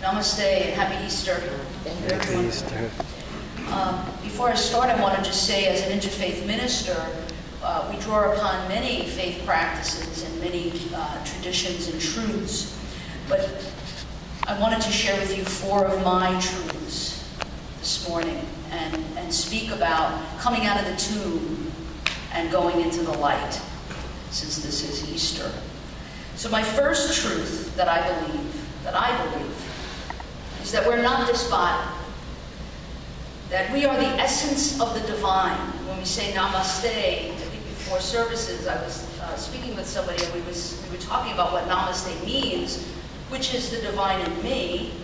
Namaste and happy Easter. Happy Easter. Before I start, I want to just say, as an interfaith minister, we draw upon many faith practices and many traditions and truths. But I wanted to share with you 4 of my truths this morning and speak about coming out of the tomb and going into the light, since this is Easter. So my first truth that I believe, is that we're not this body. That we are the essence of the divine. When we say namaste, I think before services, I was speaking with somebody and we were talking about what namaste means, which is the divine in me,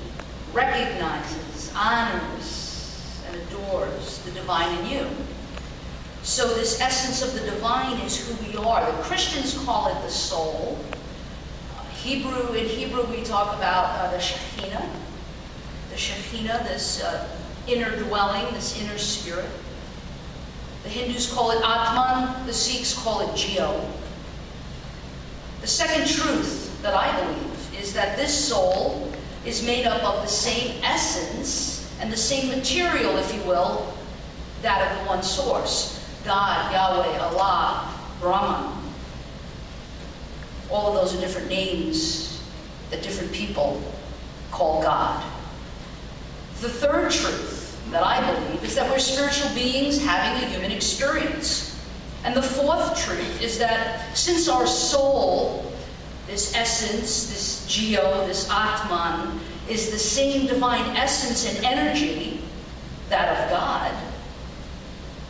recognizes, honors, and adores the divine in you. So this essence of the divine is who we are. The Christians call it the soul. In Hebrew we talk about the Shekhinah. The Shekhinah, this inner dwelling, this inner spirit. The Hindus call it Atman, the Sikhs call it Jio. The second truth that I believe is that this soul is made up of the same essence and the same material, if you will, that of the one source. God, Yahweh, Allah, Brahman. All of those are different names that different people call God. The third truth that I believe is that we're spiritual beings having a human experience. And the fourth truth is that since our soul, this essence, this Jio, this Atman, is the same divine essence and energy, that of God,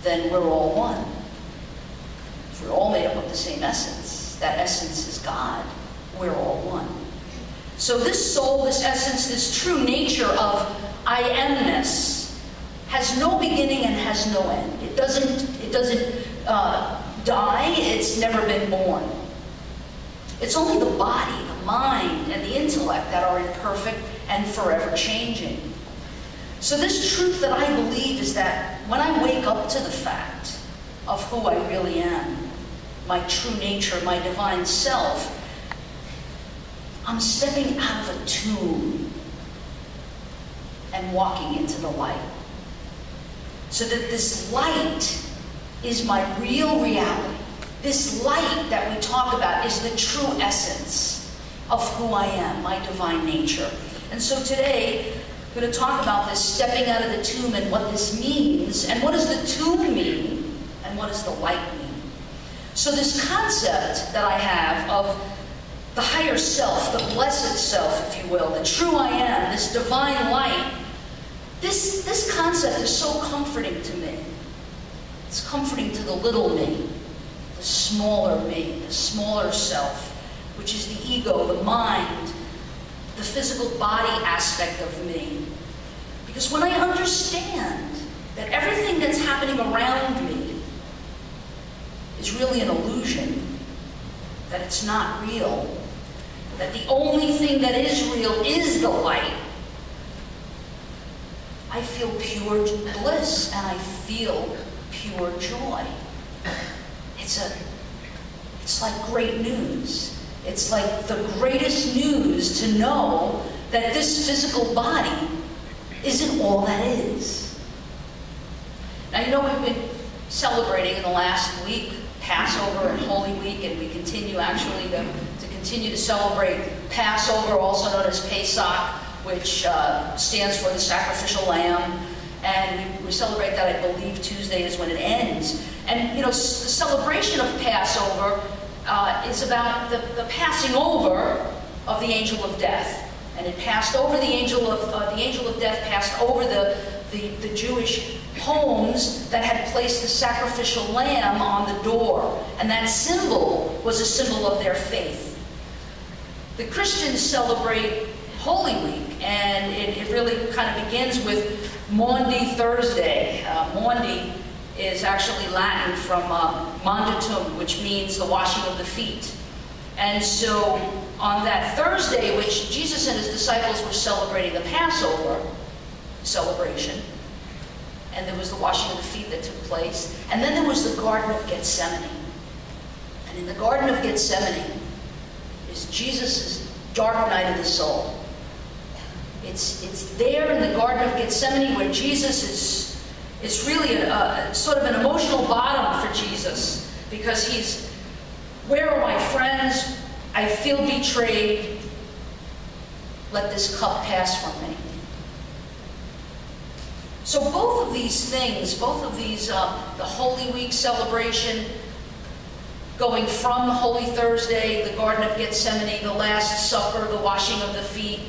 then we're all one. If we're all made up of the same essence, that essence is God, we're all one. So this soul, this essence, this true nature of I amness has no beginning and has no end. It doesn't die. It's never been born. It's only the body, the mind, and the intellect that are imperfect and forever changing. So this truth that I believe is that when I wake up to the fact of who I really am, my true nature, my divine self, I'm stepping out of a tomb and walking into the light. So that this light is my real reality. This light that we talk about is the true essence of who I am, my divine nature. And so today, I'm going to talk about this stepping out of the tomb and what this means, and what does the tomb mean, and what does the light mean. So this concept that I have of the higher self, the blessed self, if you will, the true I am, this divine light, this concept is so comforting to me. It's comforting to the little me, the smaller self, which is the ego, the mind, the physical body aspect of me. Because when I understand that everything that's happening around me is really an illusion, that it's not real, that the only thing that is real is the light, I feel pure bliss and I feel pure joy. It's like great news. It's like the greatest news to know that this physical body isn't all that is. Now, you know, we've been celebrating in the last week Passover and Holy Week, and we continue actually to continue to celebrate Passover, also known as Pesach, which stands for the sacrificial lamb. And we celebrate that, I believe, Tuesday is when it ends. And, you know, the celebration of Passover is about the passing over of the angel of death. And it passed over the angel of death passed over the Jewish homes that had placed the sacrificial lamb on the door. And that symbol was a symbol of their faith. The Christians celebrate Holy Week, and it really kind of begins with Maundy Thursday. Maundy is actually Latin from mandatum, which means the washing of the feet. And so on that Thursday, which Jesus and his disciples were celebrating the Passover celebration, and there was the washing of the feet that took place, and then there was the Garden of Gethsemane. And in the Garden of Gethsemane is Jesus' dark night of the soul. It's there in the Garden of Gethsemane where Jesus is really a sort of an emotional bottom for Jesus, because he's, where are my friends? I feel betrayed. Let this cup pass from me. So both of these things, both of these, the Holy Week celebration, going from Holy Thursday, the Garden of Gethsemane, the Last Supper, the washing of the feet,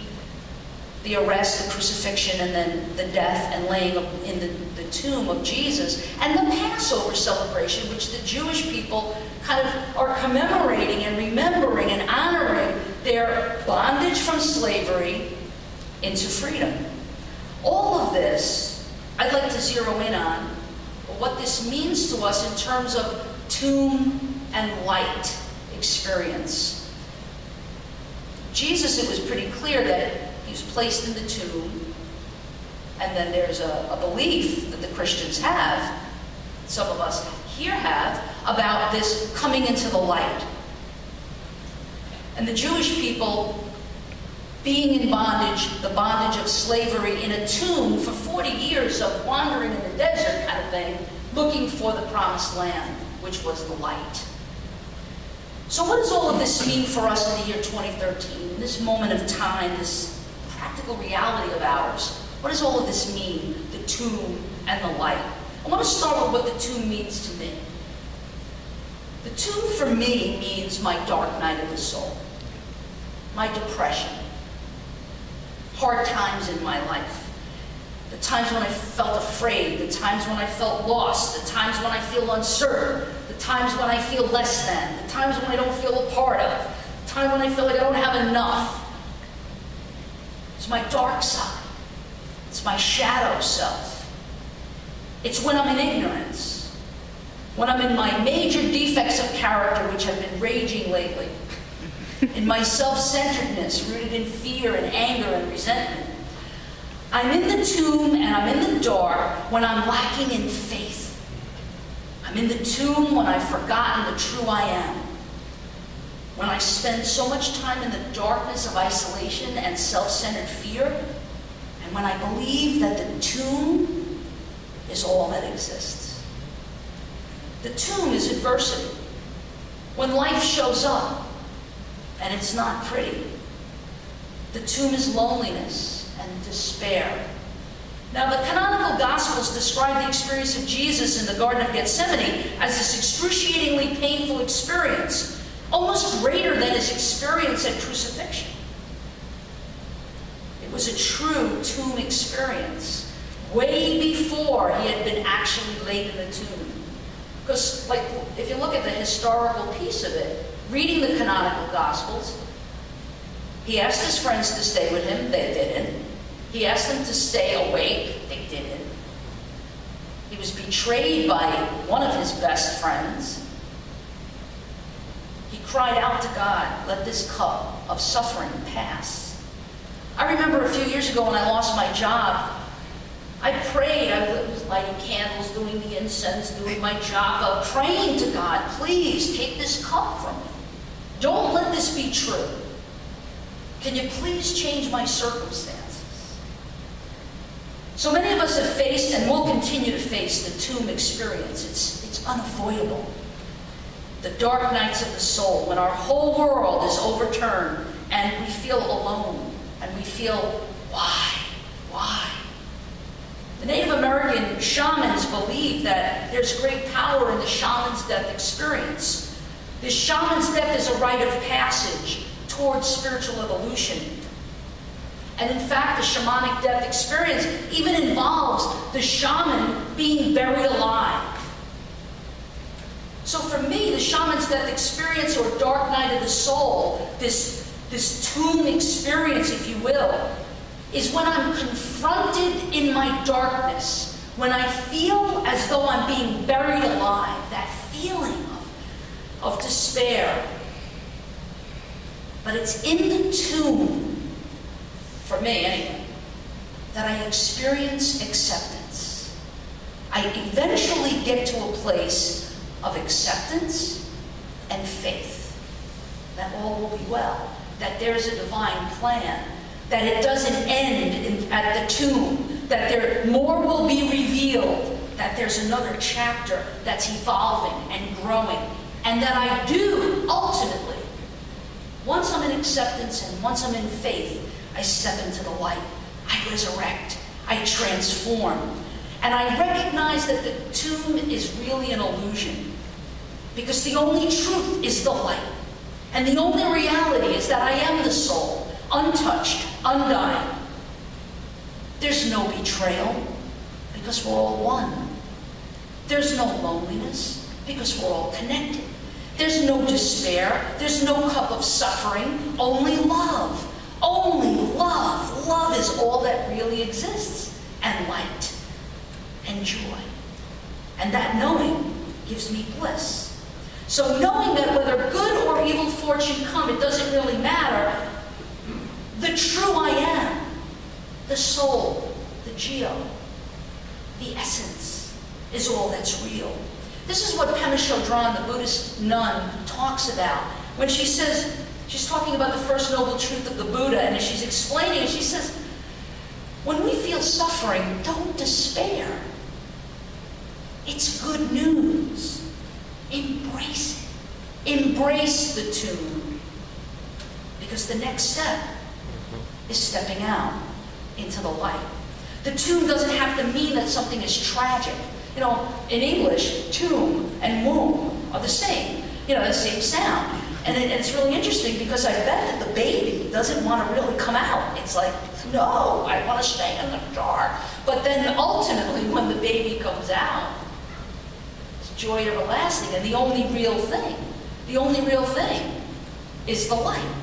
the arrest, the crucifixion, and then the death and laying in the tomb of Jesus, and the Passover celebration, which the Jewish people kind of are commemorating and remembering and honoring their bondage from slavery into freedom. All of this, I'd like to zero in on what this means to us in terms of tomb and light experience. Jesus, it was pretty clear that he was placed in the tomb, and then there's a belief that the Christians have, some of us here have, about this coming into the light. And the Jewish people being in bondage, the bondage of slavery in a tomb for 40 years of wandering in the desert kind of thing, looking for the promised land, which was the light. So what does all of this mean for us in the year 2013, in this moment of time, this practical reality of ours? What does all of this mean, the tomb and the light? I want to start with what the tomb means to me. The tomb for me means my dark night of the soul, my depression, hard times in my life, the times when I felt afraid, the times when I felt lost, the times when I feel uncertain, the times when I feel less than, the times when I don't feel a part of, the time when I feel like I don't have enough. It's my dark side. It's my shadow self. It's when I'm in ignorance, when I'm in my major defects of character, which have been raging lately, in my self-centeredness rooted in fear and anger and resentment. I'm in the tomb and I'm in the dark when I'm lacking in faith. I'm in the tomb when I've forgotten the true I am. When I spend so much time in the darkness of isolation and self-centered fear, and when I believe that the tomb is all that exists. The tomb is adversity. When life shows up and it's not pretty. The tomb is loneliness and despair. Now, the canonical Gospels describe the experience of Jesus in the Garden of Gethsemane as this excruciatingly painful experience, almost greater than his experience at crucifixion. It was a true tomb experience, way before he had been actually laid in the tomb. Because, like, if you look at the historical piece of it, reading the canonical Gospels, he asked his friends to stay with him. They didn't. He asked them to stay awake. They didn't. He was betrayed by one of his best friends. He cried out to God, "Let this cup of suffering pass." I remember a few years ago when I lost my job, I prayed. I was lighting candles, doing the incense, doing my job, praying to God, "Please take this cup from me. Don't let this be true. Can you please change my circumstances?" So many of us have faced and will continue to face the tomb experience. It's unavoidable. The dark nights of the soul, when our whole world is overturned and we feel alone and we feel, why? The Native American shamans believe that there's great power in the shaman's death experience. The shaman's death is a rite of passage towards spiritual evolution. And in fact, the shamanic death experience even involves the shaman being buried alive. So for me, the shaman's death experience, or dark night of the soul, this tomb experience, if you will, is when I'm confronted in my darkness, when I feel as though I'm being buried alive, that feeling of despair. But it's in the tomb, for me anyway, that I experience acceptance. I eventually get to a place of acceptance and faith that all will be well, that there's a divine plan, that it doesn't end at the tomb, that more will be revealed, that there's another chapter that's evolving and growing, and that I do, ultimately, once I'm in acceptance and once I'm in faith, I step into the light, I resurrect, I transform. And I recognize that the tomb is really an illusion, because the only truth is the light. And the only reality is that I am the soul, untouched, undying. There's no betrayal, because we're all one. There's no loneliness, because we're all connected. There's no despair. There's no cup of suffering. Only love. Only love. Love is all that really exists. And light. And joy. And that knowing gives me bliss. So knowing that whether good or evil fortune come, it doesn't really matter. The true I am, the soul, the geo, the essence, is all that's real. This is what Pema Chodron, the Buddhist nun, talks about. When she says, she's talking about the first noble truth of the Buddha, and as she's explaining it, she says, when we feel suffering, don't despair. It's good news. Embrace it. Embrace the tomb. Because the next step is stepping out into the light. The tomb doesn't have to mean that something is tragic. You know, in English, tomb and womb are the same. You know, the same sound. And it's really interesting because I bet that the baby doesn't want to really come out. It's like, no, I want to stay in the dark. But then ultimately, when the baby comes out, it's joy everlasting. And the only real thing is the light.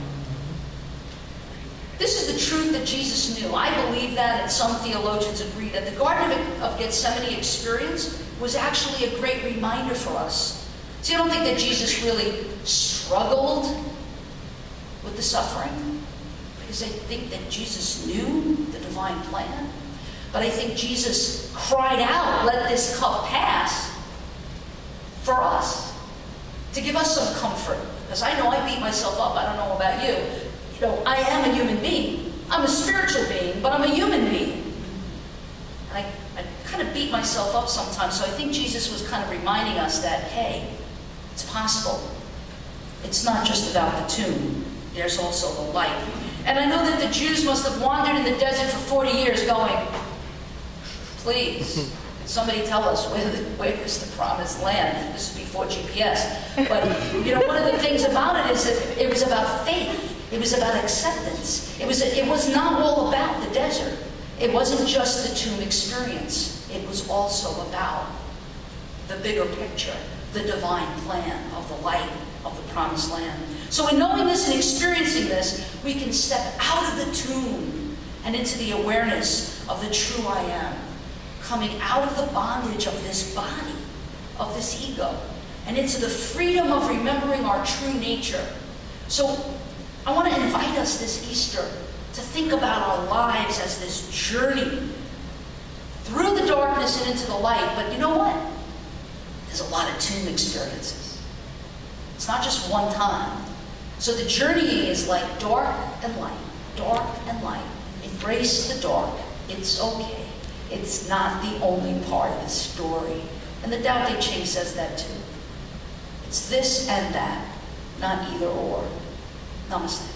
This is the truth that Jesus knew. I believe that, and some theologians agree, that the Garden of Gethsemane experience was actually a great reminder for us. See, I don't think that Jesus really struggled with the suffering, because I think that Jesus knew the divine plan. But I think Jesus cried out, let this cup pass, for us, to give us some comfort. Because I know I beat myself up. I don't know about you. You know, I am a human being. I'm a spiritual being, but I'm a human being. And I kind of beat myself up sometimes, so I think Jesus was kind of reminding us that, hey, it's possible. It's not just about the tomb. There's also the light. And I know that the Jews must have wandered in the desert for 40 years going, please, somebody tell us where is the promised land? This is before GPS. But, you know, one of the things about it is that it was about faith. It was about acceptance. It was not all about the desert. It wasn't just the tomb experience. It was also about the bigger picture, the divine plan of the light of the promised land. So in knowing this and experiencing this, we can step out of the tomb and into the awareness of the true I am, coming out of the bondage of this body, of this ego, and into the freedom of remembering our true nature. So I want to invite us this Easter to think about our lives as this journey through the darkness and into the light. But you know what? There's a lot of tomb experiences. It's not just one time. So the journey is like dark and light, dark and light. Embrace the dark. It's okay. It's not the only part of the story. And the Tao Te Ching says that too. It's this and that, not either or. Namaste.